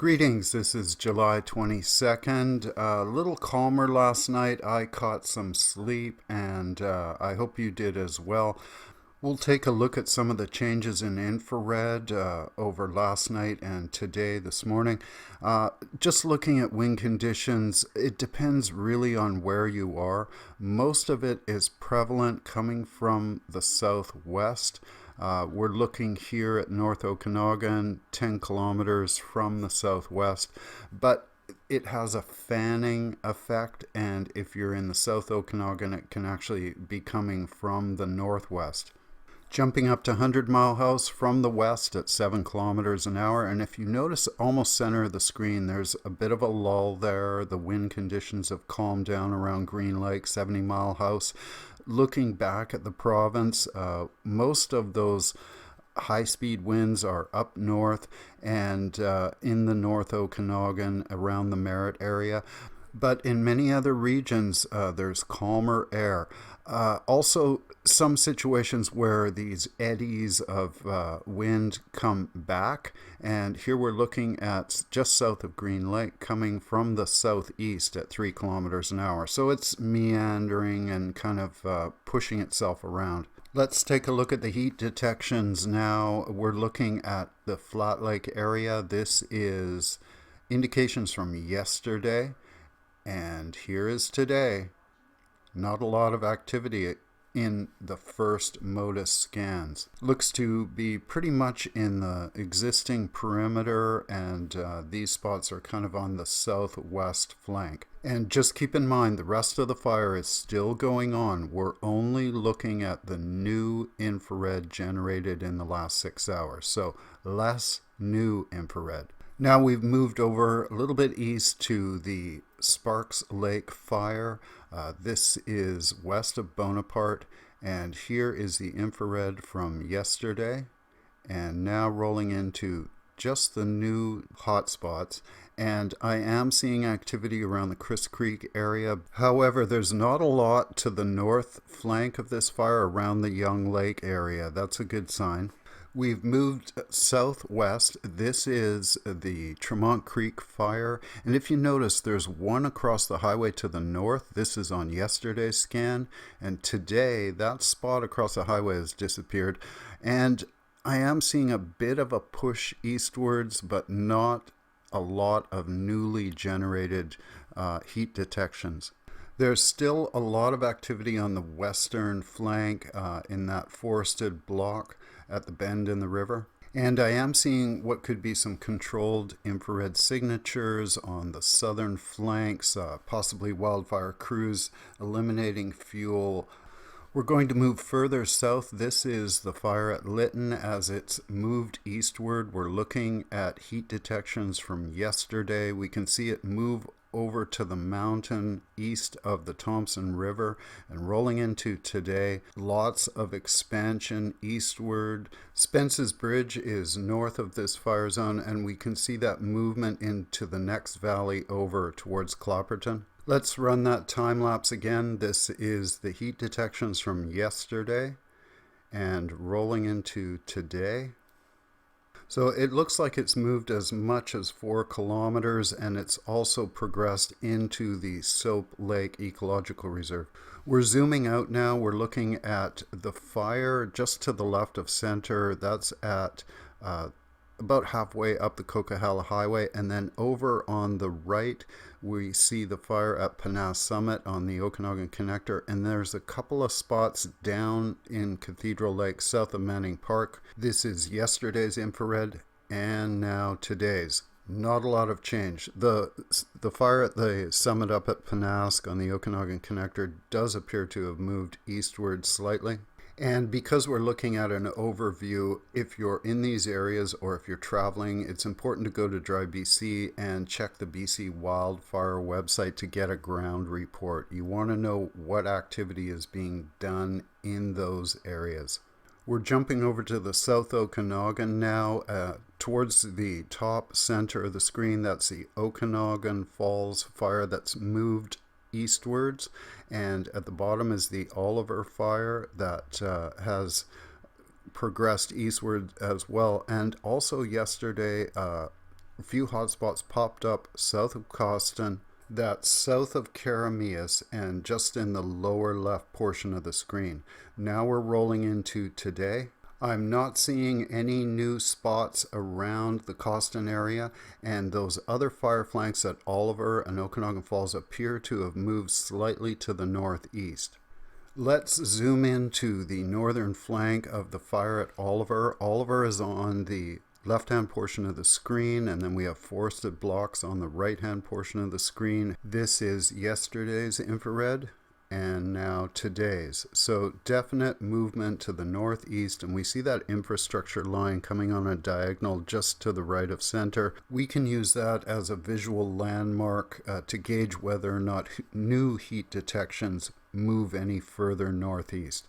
Greetings, this is July 22nd. A little calmer last night. I caught some sleep and I hope you did as well. We'll take a look at some of the changes in infrared over last night and today, this morning. Just looking at wind conditions, it depends really on where you are. Most of it is prevalent coming from the southwest. We're looking here at North Okanagan, 10 kilometers from the southwest, but it has a fanning effect, and if you're in the South Okanagan, it can actually be coming from the northwest. Jumping up to 100 Mile House from the west at 7 kilometers an hour, and if you notice almost center of the screen, there's a bit of a lull there. The wind conditions have calmed down around Green Lake, 70 Mile House. Looking back at the province, most of those high-speed winds are up north and in the North Okanagan around the Merritt area. But in many other regions, there's calmer air. Also, some situations where these eddies of wind come back, and here we're looking at just south of Green Lake coming from the southeast at 3 kilometers an hour. So it's meandering and kind of pushing itself around. Let's take a look at the heat detections now. We're looking at the Flat Lake area. This is indications from yesterday, and here is today. Not a lot of activity in the first MODIS scans. Looks to be pretty much in the existing perimeter, and these spots are kind of on the southwest flank. And just keep in mind, the rest of the fire is still going on. We're only looking at the new infrared generated in the last 6 hours, so less new infrared. Now we've moved over a little bit east to the Sparks Lake fire. This is west of Bonaparte, and here is the infrared from yesterday, and now rolling into just the new hotspots. And I am seeing activity around the Chris Creek area. However, there's not a lot to the north flank of this fire around the Young Lake area. That's a good sign. We've moved southwest. This is the Tremont Creek fire, and if you notice, there's one across the highway to the north. This is on yesterday's scan, and today that spot across the highway has disappeared, and I am seeing a bit of a push eastwards, but not a lot of newly generated heat detections. There's still a lot of activity on the western flank in that forested block at the bend in the river. And I am seeing what could be some controlled infrared signatures on the southern flanks, possibly wildfire crews eliminating fuel. We're going to move further south. This is the fire at Lytton. As it's moved eastward, we're looking at heat detections from yesterday. We can see it move over to the mountain east of the Thompson River and rolling into today. Lots of expansion eastward. Spence's Bridge is north of this fire zone, and we can see that movement into the next valley over towards Clapperton. Let's run that time lapse again. This is the heat detections from yesterday and rolling into today. So it looks like it's moved as much as 4 kilometers, and it's also progressed into the Soap Lake Ecological Reserve. We're zooming out now. We're looking at the fire just to the left of center. That's at about halfway up the Coquihalla Highway, and then over on the right we see the fire at Panas Summit on the Okanagan Connector, and there's a couple of spots down in Cathedral Lake south of Manning Park. This is yesterday's infrared and now today's. Not a lot of change. The fire at the summit up at Penasque on the Okanagan Connector does appear to have moved eastward slightly. And because we're looking at an overview, if you're in these areas or if you're traveling, it's important to go to DRIVEBC and check the BC Wildfire website to get a ground report. You want to know what activity is being done in those areas. We're jumping over to the South Okanagan now. Towards the top center of the screen, that's the Okanagan Falls fire that's moved eastwards, and at the bottom is the Oliver fire that has progressed eastward as well. And also yesterday A few hotspots popped up south of Coston, that's south of Karameas, and just in the lower left portion of the screen. Now we're rolling into today. I'm not seeing any new spots around the Coston area, and those other fire flanks at Oliver and Okanagan Falls appear to have moved slightly to the northeast. Let's zoom into the northern flank of the fire at Oliver. Oliver is on the left-hand portion of the screen, and then we have forested blocks on the right-hand portion of the screen. This is yesterday's infrared and now today's. So definite movement to the northeast, and we see that infrastructure line coming on a diagonal just to the right of center. We can use that as a visual landmark to gauge whether or not new heat detections move any further northeast.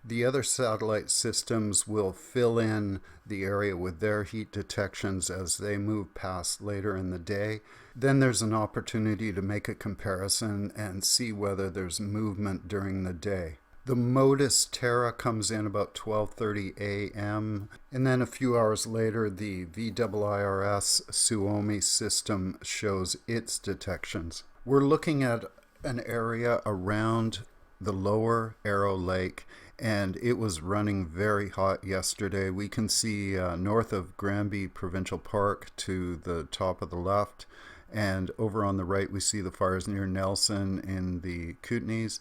The other satellite systems will fill in the area with their heat detections as they move past later in the day. Then there's an opportunity to make a comparison and see whether there's movement during the day. The Modus Terra comes in about 12:30 a.m. and then a few hours later the VIIRS Suomi system shows its detections. We're looking at an area around the lower Arrow Lake, and it was running very hot yesterday. We can see north of Granby Provincial Park to the top of the left, and over on the right we see the fires near Nelson in the Kootenays.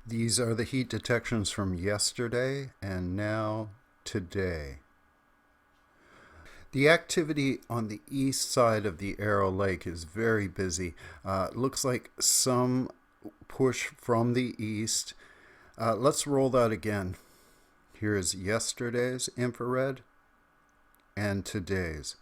These are the heat detections from yesterday and now today. The activity on the east side of the Arrow Lake is very busy. Looks like some push from the east. Let's roll that again. Here's yesterday's infrared and today's.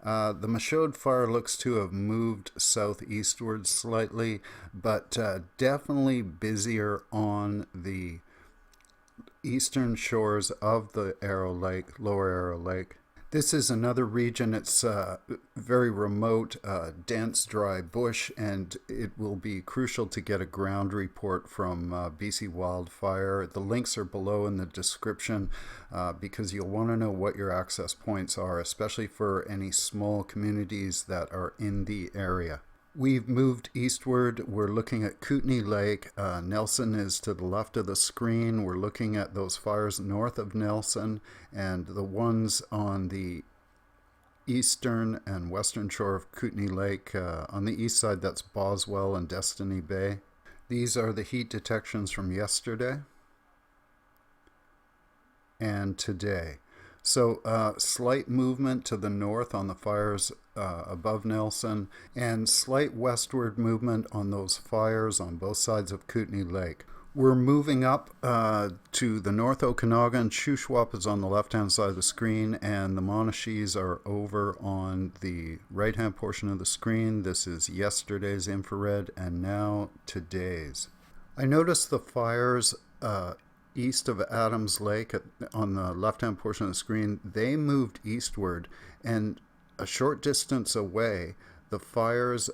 The Michaud fire looks to have moved southeastward slightly, but definitely busier on the eastern shores of the Arrow Lake, lower Arrow Lake. This is another region. It's very remote, dense, dry bush, and it will be crucial to get a ground report from BC Wildfire. The links are below in the description because you'll want to know what your access points are, especially for any small communities that are in the area. We've moved eastward. We're looking at Kootenay Lake. Nelson is to the left of the screen. We're looking at those fires north of Nelson, and the ones on the eastern and western shore of Kootenay Lake. On the east side, that's Boswell and Destiny Bay. These are the heat detections from yesterday and today. So slight movement to the north on the fires above Nelson, and slight westward movement on those fires on both sides of Kootenay Lake. We're moving up to the North Okanagan. Shuswap is on the left-hand side of the screen, and the Monachees are over on the right-hand portion of the screen. This is yesterday's infrared and now today's. I noticed the fires east of Adams Lake on the left-hand portion of the screen. They moved eastward, and a short distance away, the fires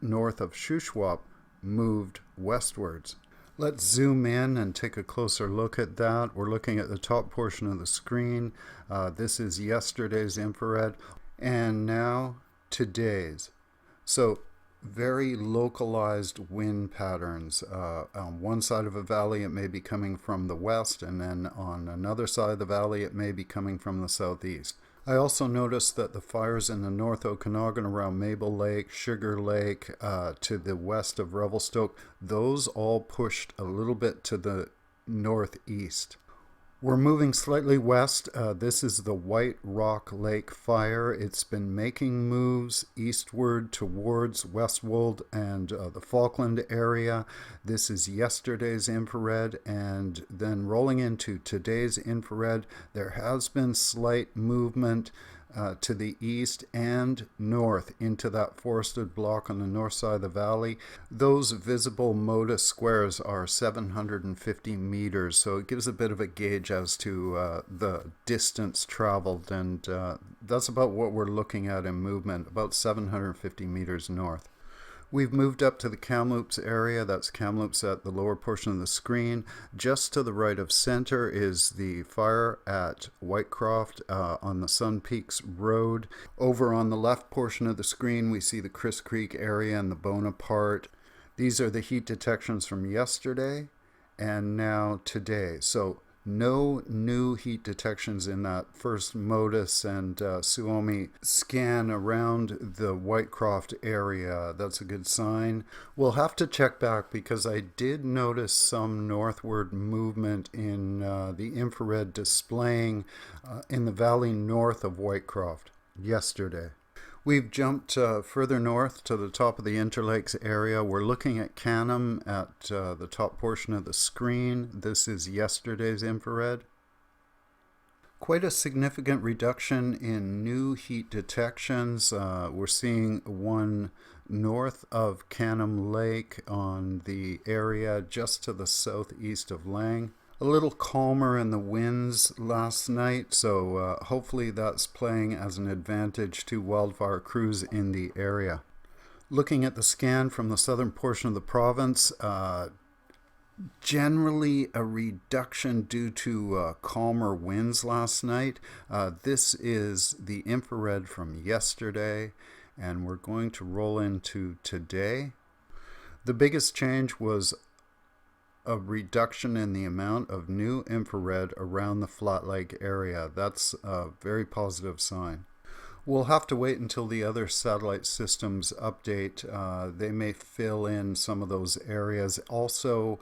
north of Shuswap moved westwards. Let's zoom in and take a closer look at that. We're looking at the top portion of the screen. This is yesterday's infrared and now today's. So very localized wind patterns. On one side of a valley it may be coming from the west, and then on another side of the valley it may be coming from the southeast. I also noticed that the fires in the North Okanagan around Maple Lake, Sugar Lake, to the west of Revelstoke, those all pushed a little bit to the northeast. We're moving slightly west. This is the White Rock Lake fire. It's been making moves eastward towards Westwold and the Falkland area. This is yesterday's infrared, and then rolling into today's infrared, there has been slight movement to the east and north into that forested block on the north side of the valley. Those visible Modus squares are 750 meters, so it gives a bit of a gauge as to the distance traveled, and that's about what we're looking at in movement, about 750 meters north. We've moved up to the Kamloops area. That's Kamloops at the lower portion of the screen. Just to the right of center is the fire at Whitecroft on the Sun Peaks Road. Over on the left portion of the screen, we see the Chris Creek area and the Bonaparte. These are the heat detections from yesterday and now today. So no new heat detections in that first Modus and Suomi scan around the Whitecroft area. That's a good sign. We'll have to check back because I did notice some northward movement in the infrared displaying in the valley north of Whitecroft yesterday. We've jumped further north to the top of the Interlakes area. We're looking at Canham at the top portion of the screen. This is yesterday's infrared. Quite a significant reduction in new heat detections. We're seeing one north of Canham Lake on the area just to the southeast of Lang. A little calmer in the winds last night, so hopefully that's playing as an advantage to wildfire crews in the area. Looking at the scan from the southern portion of the province, generally a reduction due to calmer winds last night. This is the infrared from yesterday, and we're going to roll into today. The biggest change was a reduction in the amount of new infrared around the Flat Lake area. That's a very positive sign. We'll have to wait until the other satellite systems update. They may fill in some of those areas. Also,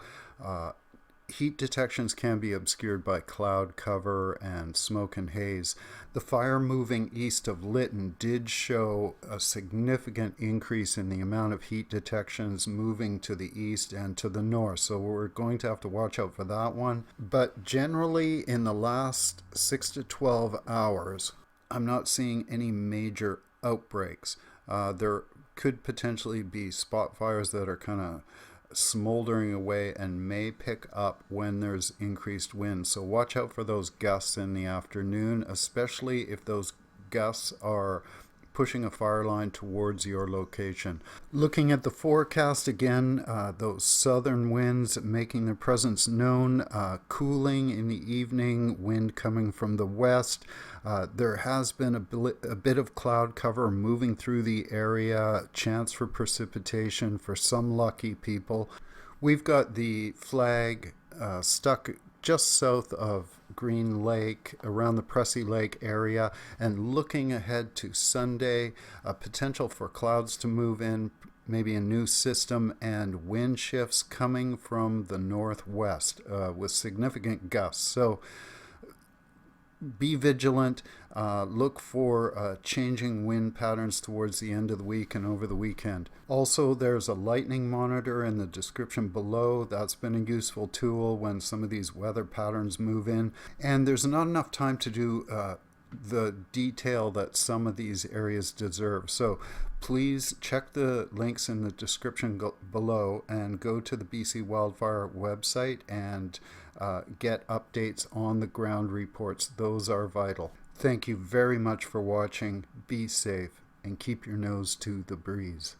heat detections can be obscured by cloud cover and smoke and haze. The fire moving east of Lytton did show a significant increase in the amount of heat detections moving to the east and to the north, so we're going to have to watch out for that one. But generally, in the last 6 to 12 hours, I'm not seeing any major outbreaks. There could potentially be spot fires that are kind of smoldering away and may pick up when there's increased wind. So watch out for those gusts in the afternoon, especially if those gusts are pushing a fire line towards your location. Looking at the forecast again, those southern winds making their presence known, cooling in the evening, wind coming from the west. There has been a bit of cloud cover moving through the area, chance for precipitation for some lucky people. We've got the flag stuck just south of Green Lake, around the Pressy Lake area, and looking ahead to Sunday, a potential for clouds to move in, maybe a new system, and wind shifts coming from the northwest with significant gusts. So be vigilant. Look for changing wind patterns towards the end of the week and over the weekend. Also, there's a lightning monitor in the description below. That's been a useful tool when some of these weather patterns move in. And there's not enough time to do the detail that some of these areas deserve. So please check the links in the description below and go to the BC Wildfire website and get updates on the ground reports. Those are vital. Thank you very much for watching. Be safe and keep your nose to the breeze.